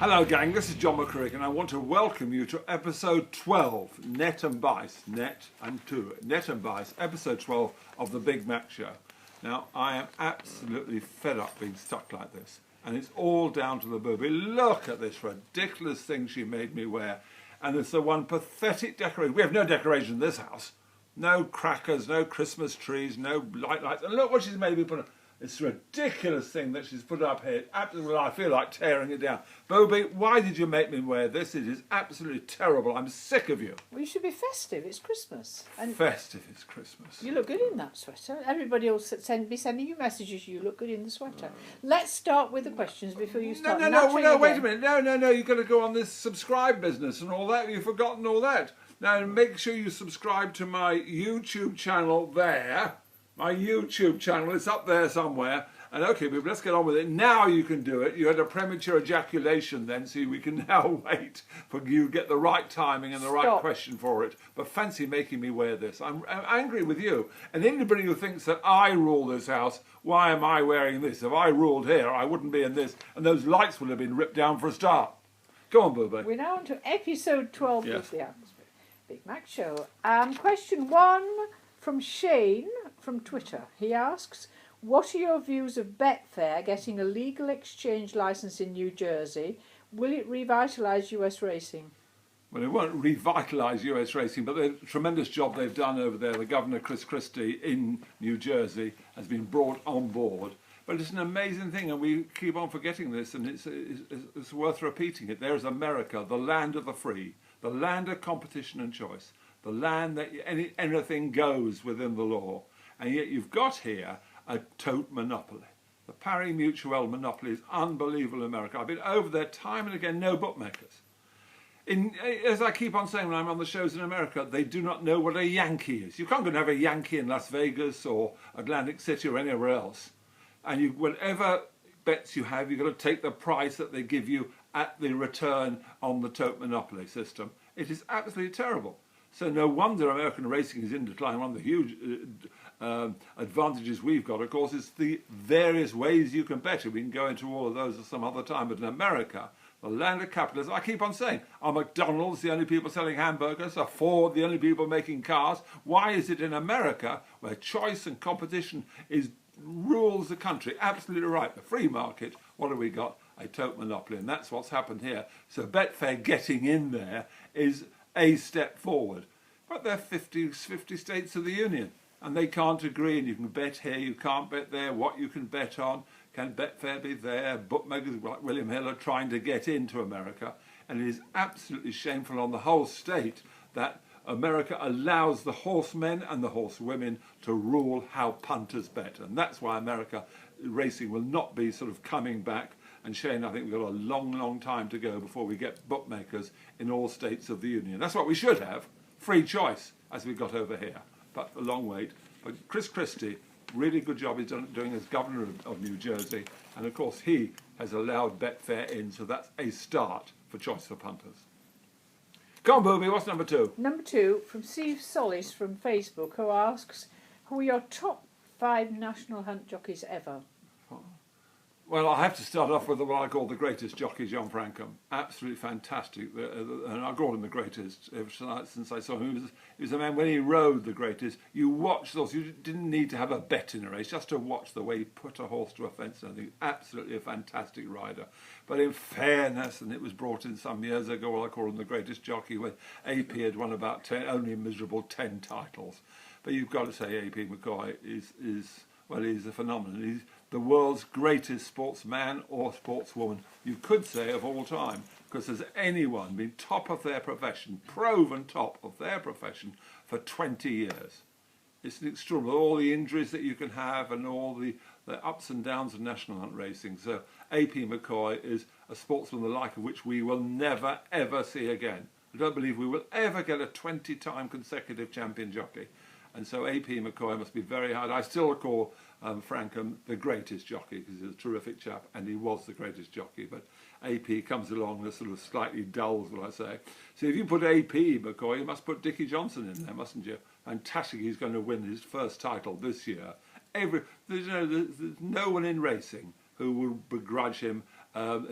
Hello gang, this is John McCririck and I want to welcome you to episode 12, Net and Bice, Net and Bice, episode 12 of the Big Mac Show. Now, I am absolutely fed up being stuck like this, and it's all down to the booby. Look at this ridiculous thing she made me wear, and it's the one pathetic decoration. We have no decoration in this house. No crackers, no Christmas trees, no lights, and look what she's made me put on. This ridiculous thing that she's put up here. Absolutely, I feel like tearing it down. Bobby, why did you make me wear this? It is absolutely terrible. I'm sick of you. Well, you should be festive. It's Christmas. And festive, it's Christmas. you look good in that sweater. Everybody will be sending you messages. You look good in the sweater. Let's start with the questions before you start. No, wait a minute. No, you've got to go on this subscribe business and all that. You've forgotten all that. Now, make sure you subscribe to my YouTube channel there. My YouTube channel, it's up there somewhere. And okay, but let's get on with it. Now you can do it. You had a premature ejaculation then, so we can now wait for you to get the right timing and the right question for it. But fancy making me wear this. I'm angry with you. And anybody who thinks that I rule this house, why am I wearing this? If I ruled here, I wouldn't be in this. And those lights would have been ripped down for a start. Go on, Booba. We're now on to episode 12 Yes. of the Big Mac Show. Question 1 from Shane from Twitter. He asks, what are your views of Betfair getting a legal exchange licence in New Jersey? Will it revitalise US racing? Well, it won't revitalise US racing, but the tremendous job they've done over there. The Governor, Chris Christie, in New Jersey, has been brought on board. But it's an amazing thing, and we keep on forgetting this, and it's worth repeating it. There is America, the land of the free, the land of competition and choice, the land that anything goes within the law. And yet you've got here a tote monopoly. The pari mutuel monopoly is unbelievable in America. I've been over there time and again, no bookmakers. As I keep on saying when I'm on the shows in America, they do not know what a Yankee is. You can't go and have a Yankee in Las Vegas or Atlantic City or anywhere else. And whatever bets you have, you've got to take the price that they give you at the return on the tote monopoly system. It is absolutely terrible. So no wonder American racing is in decline. One of the huge advantages we've got, of course, is the various ways you can bet it. We can go into all of those at some other time. But in America, the land of capitalism, I keep on saying, are McDonald's the only people selling hamburgers? Are Ford the only people making cars? Why is it in America, where choice and competition rules the country? Absolutely right. The free market, what have we got? A tote monopoly. And that's what's happened here. So Betfair getting in there is a step forward. But they're 50 states of the Union, and they can't agree, and you can bet here, you can't bet there, what you can bet on. Can Betfair be there? Bookmakers like William Hill are trying to get into America, and it is absolutely shameful on the whole state that America allows the horsemen and the horsewomen to rule how punters bet. And that's why America racing will not be sort of coming back. And Shane, I think we've got a long, long time to go before we get bookmakers in all states of the Union. That's what we should have, free choice, as we've got over here. But a long wait. But Chris Christie, really good job he's doing as Governor of New Jersey. And of course, he has allowed Betfair in, so that's a start for choice for punters. Come on, Booby, what's number 2? Number 2 from Steve Solis from Facebook, who asks, who are your top 5 national hunt jockeys ever? Well, I have to start off with what I call the greatest jockey, John Frankham. Absolutely fantastic. And I call him the greatest since I saw him. He was a man, when he rode the greatest, you watched those. You didn't need to have a bet in a race, just to watch the way he put a horse to a fence. I think absolutely a fantastic rider. But in fairness, and it was brought in some years ago, well, I call him the greatest jockey, when AP had won about 10, only a miserable 10 titles. But you've got to say AP McCoy is he's a phenomenon. He's the world's greatest sportsman or sportswoman, you could say, of all time. Because has anyone been top of their profession, proven top of their profession, for 20 years? It's extraordinary, all the injuries that you can have and all the ups and downs of national hunt racing. So AP McCoy is a sportsman the like of which we will never, ever see again. I don't believe we will ever get a 20-time consecutive champion jockey. And so AP McCoy must be very hard. I still call Frankham the greatest jockey, because he's a terrific chap, and he was the greatest jockey. But AP comes along and sort of slightly dulls what I say. So if you put AP McCoy, you must put Dickie Johnson in there, mustn't you? Fantastic, he's going to win his first title this year. There's no one in racing who will begrudge him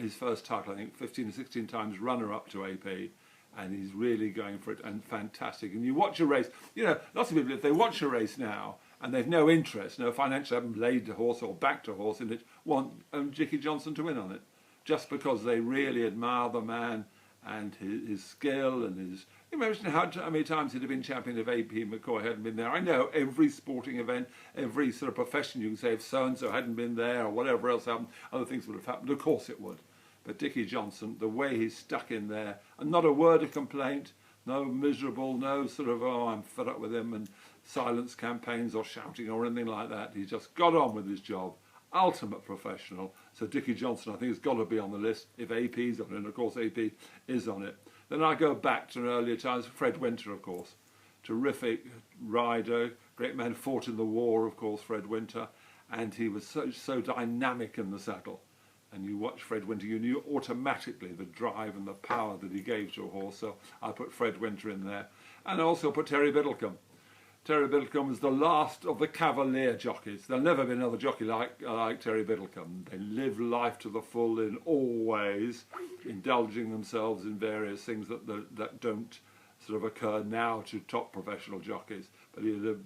his first title, I think 15 or 16 times runner-up to AP, and he's really going for it, and fantastic. And you watch a race, you know, lots of people, if they watch a race now and they've no interest, no financial, haven't laid a horse or backed a horse in it, want Dickie Johnson to win on it, just because they really admire the man and his skill and his... Imagine how many times he'd have been champion if AP McCoy hadn't been there. I know every sporting event, every sort of profession, you can say if so-and-so hadn't been there or whatever else happened, other things would have happened. Of course it would. But Dickie Johnson, the way he's stuck in there, and not a word of complaint, no miserable, no sort of, oh, I'm fed up with him, and silence campaigns or shouting or anything like that. He just got on with his job. Ultimate professional. So Dickie Johnson, I think, has got to be on the list if AP's on it, and of course AP is on it. Then I go back to earlier times, Fred Winter, of course. Terrific rider, great man, fought in the war, of course, Fred Winter, and he was so dynamic in the saddle. And you watch Fred Winter, you knew automatically the drive and the power that he gave to a horse, so I put Fred Winter in there. And I also put Terry Biddlecombe. Terry Biddlecombe was the last of the Cavalier jockeys. There'll never be another jockey like Terry Biddlecombe. They live life to the full in all ways, indulging themselves in various things that don't sort of occur now to top professional jockeys. But he had a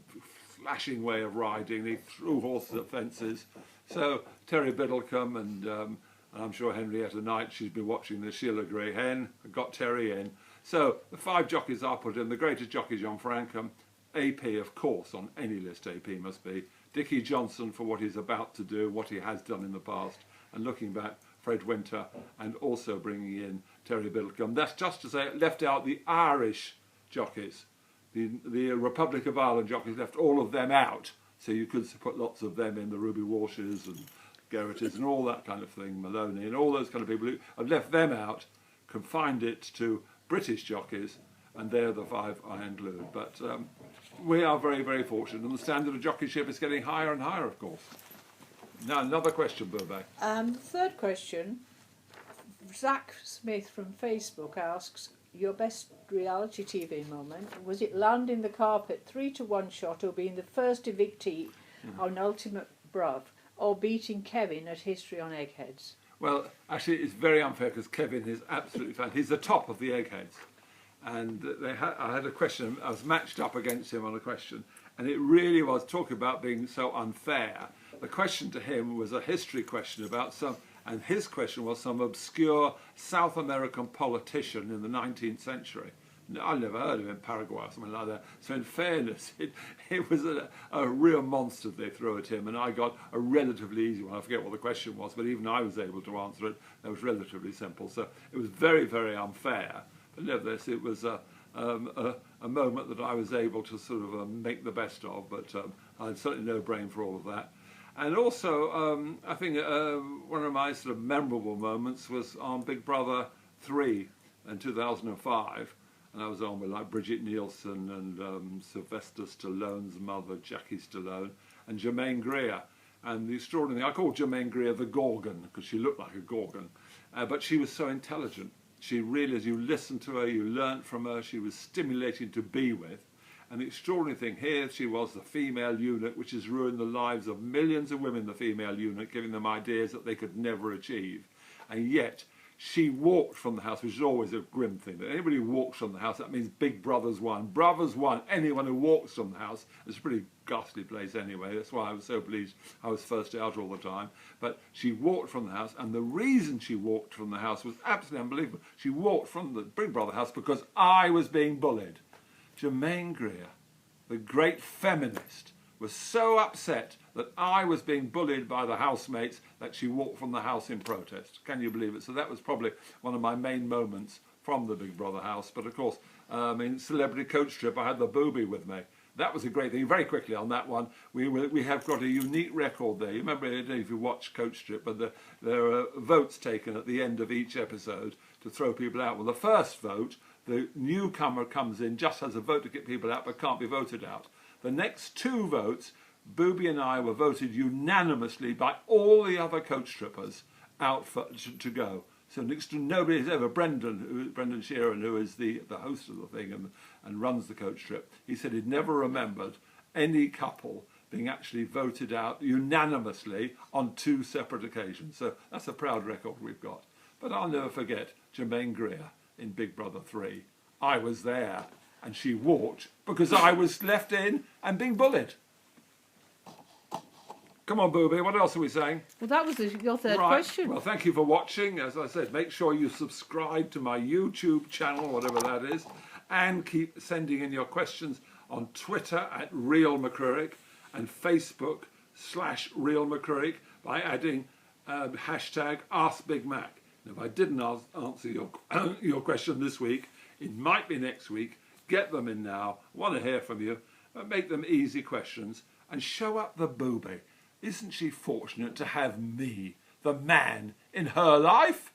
flashing way of riding. He threw horses at fences. So Terry Biddlecombe, and I'm sure Henrietta Knight, she's been watching the Sheila Grey Hen, got Terry in. So the 5 jockeys I put in, the greatest jockey John Frankham, AP, of course, on any list AP must be. Dickie Johnson for what he's about to do, what he has done in the past, and looking back, Fred Winter, and also bringing in Terry Biddlecombe. That's just to say, it left out the Irish jockeys. The Republic of Ireland jockeys left all of them out, so you could put lots of them in, the Ruby Walshes and Gerritys and all that kind of thing, Maloney and all those kind of people who have left them out, confined it to British jockeys, and they're the 5 I include. But we are very, very fortunate, and the standard of jockeyship is getting higher and higher, of course. Now, another question, Burbank. The third question, Zach Smith from Facebook asks, your best reality TV moment, was it landing the carpet 3-1 shot or being the first evictee on Ultimate Bruv, or beating Kevin at History on Eggheads? Well, actually, it's very unfair because Kevin is absolutely fan. He's the top of the Eggheads. And I had a question, I was matched up against him on a question, and it really was talking about being so unfair. The question to him was a history question about and his question was some obscure South American politician in the 19th century. I never heard of him in Paraguay or something like that. So in fairness, it was a real monster they threw at him, and I got a relatively easy one. I forget what the question was, but even I was able to answer it. It was relatively simple. So it was very, very unfair. But nevertheless, it was a moment that I was able to sort of make the best of, but I had certainly no brain for all of that. And also, I think one of my sort of memorable moments was on Big Brother 3 in 2005. And I was on with like Bridget Nielsen and Sylvester Stallone's mother, Jackie Stallone, and Germaine Greer. And the extraordinary, I call Germaine Greer the Gorgon, because she looked like a Gorgon. But she was so intelligent. She really, as you listened to her, you learnt from her, she was stimulating to be with. And the extraordinary thing, here she was, the female eunuch, which has ruined the lives of millions of women, the female eunuch, giving them ideas that they could never achieve. And yet, she walked from the house, which is always a grim thing. That anybody who walks from the house, that means Big Brother's won. Brothers won. Anyone who walks from the house, it's a pretty ghastly place anyway. That's why I was so pleased I was first out all the time. But she walked from the house, and the reason she walked from the house was absolutely unbelievable. She walked from the Big Brother house because I was being bullied. Germaine Greer, the great feminist, was so upset that I was being bullied by the housemates that she walked from the house in protest. Can you believe it? So that was probably one of my main moments from the Big Brother house. But of course, in Celebrity Coach Trip, I had the booby with me. That was a great thing. Very quickly on that one, we have got a unique record there. You remember, I don't know if you watch Coach Trip, but there are votes taken at the end of each episode to throw people out. Well, the first vote, the newcomer comes in, just has a vote to get people out, but can't be voted out. The next 2 votes, Booby and I were voted unanimously by all the other coach trippers out to go. So next to nobody has ever, Brendan Sheeran, who is the host of the thing and runs the coach trip, he said he'd never remembered any couple being actually voted out unanimously on 2 separate occasions. So that's a proud record we've got. But I'll never forget Jermaine Greer in Big Brother 3. I was there, and she walked because I was left in and being bullied. Come on, Booby, what else are we saying? Well, that was your third Right. question. Well, thank you for watching. As I said, make sure you subscribe to my YouTube channel, whatever that is, and keep sending in your questions on Twitter at Real McCririck and Facebook/Real McCririck by adding hashtag AskBigMac. And if I didn't answer your question this week, it might be next week. Get them in now. I want to hear from you. But make them easy questions and show up the booby. Isn't she fortunate to have me, the man, in her life?